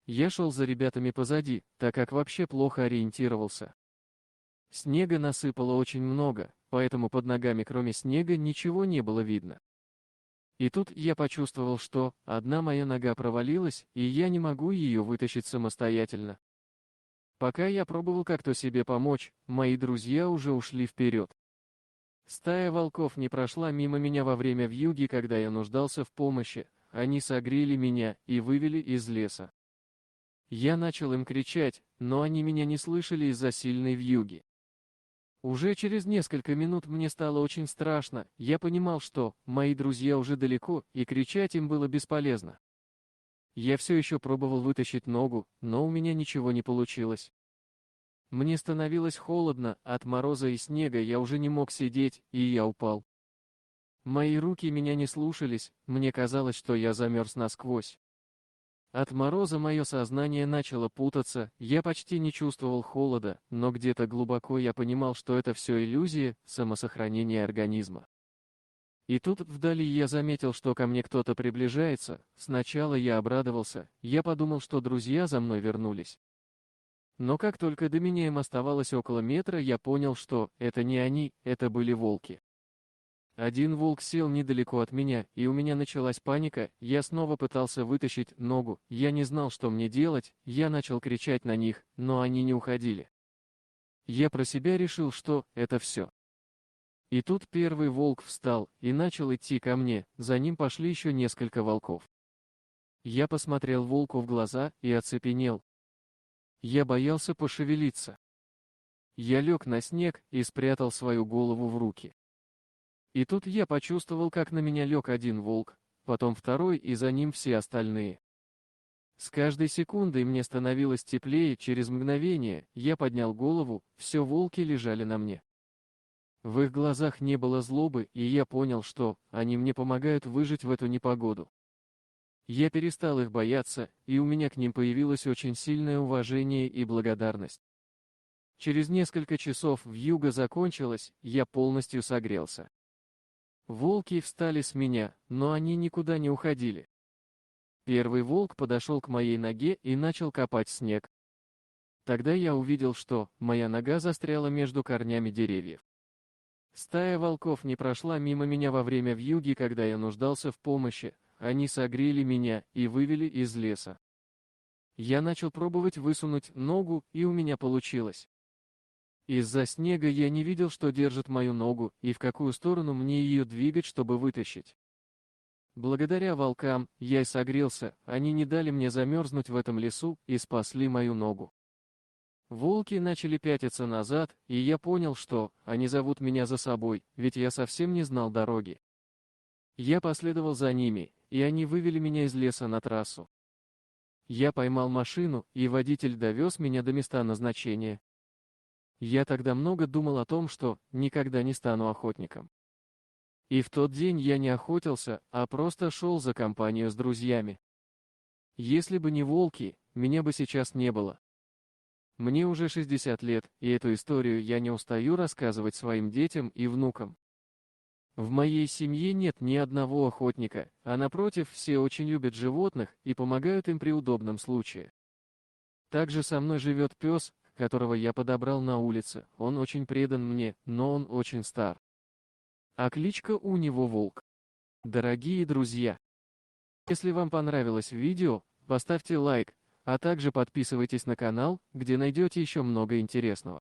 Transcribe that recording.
Я шел за ребятами позади, так как вообще плохо ориентировался. Снега насыпало очень много, поэтому под ногами кроме снега ничего не было видно. И тут я почувствовал, что одна моя нога провалилась, и я не могу ее вытащить самостоятельно. Пока я пробовал как-то себе помочь, мои друзья уже ушли вперед. Стая волков не прошла мимо меня во время вьюги, когда я нуждался в помощи. Они согрели меня и вывели из леса. Я начал им кричать, но они меня не слышали из-за сильной вьюги. Уже через несколько минут мне стало очень страшно, я понимал, что мои друзья уже далеко, и кричать им было бесполезно. Я все еще пробовал вытащить ногу, но у меня ничего не получилось. Мне становилось холодно, от мороза и снега я уже не мог сидеть, и я упал. Мои руки меня не слушались, мне казалось, что я замерз насквозь. От мороза мое сознание начало путаться, я почти не чувствовал холода, но где-то глубоко я понимал, что это все иллюзия, самосохранение организма. И тут вдали я заметил, что ко мне кто-то приближается. Сначала я обрадовался, я подумал, что друзья за мной вернулись. Но как только до меня им оставалось около метра, я понял, что это не они, это были волки. Один волк сел недалеко от меня, и у меня началась паника, я снова пытался вытащить ногу, я не знал, что мне делать, я начал кричать на них, но они не уходили. Я про себя решил, что это все. И тут первый волк встал и начал идти ко мне, за ним пошли еще несколько волков. Я посмотрел волку в глаза и оцепенел. Я боялся пошевелиться. Я лег на снег и спрятал свою голову в руки. И тут я почувствовал, как на меня лег один волк, потом второй и за ним все остальные. С каждой секундой мне становилось теплее, через мгновение я поднял голову, все волки лежали на мне. В их глазах не было злобы, и я понял, что они мне помогают выжить в эту непогоду. Я перестал их бояться, и у меня к ним появилось очень сильное уважение и благодарность. Через несколько часов вьюга закончилась, я полностью согрелся. Волки встали с меня, но они никуда не уходили. Первый волк подошел к моей ноге и начал копать снег. Тогда я увидел, что моя нога застряла между корнями деревьев. Стая волков не прошла мимо меня во время вьюги, когда я нуждался в помощи, они согрели меня и вывели из леса. Я начал пробовать высунуть ногу, и у меня получилось. Из-за снега я не видел, что держит мою ногу, и в какую сторону мне ее двигать, чтобы вытащить. Благодаря волкам я и согрелся, они не дали мне замерзнуть в этом лесу и спасли мою ногу. Волки начали пятиться назад, и я понял, что они зовут меня за собой, ведь я совсем не знал дороги. Я последовал за ними, и они вывели меня из леса на трассу. Я поймал машину, и водитель довез меня до места назначения. Я тогда много думал о том, что никогда не стану охотником. И в тот день я не охотился, а просто шел за компанию с друзьями. Если бы не волки, меня бы сейчас не было. Мне уже 60 лет, и эту историю я не устаю рассказывать своим детям и внукам. В моей семье нет ни одного охотника, а напротив, все очень любят животных и помогают им при удобном случае. Также со мной живет пес, которого я подобрал на улице, он очень предан мне, но он очень стар. А кличка у него Волк. Дорогие друзья, если вам понравилось видео, поставьте лайк, а также подписывайтесь на канал, где найдете еще много интересного.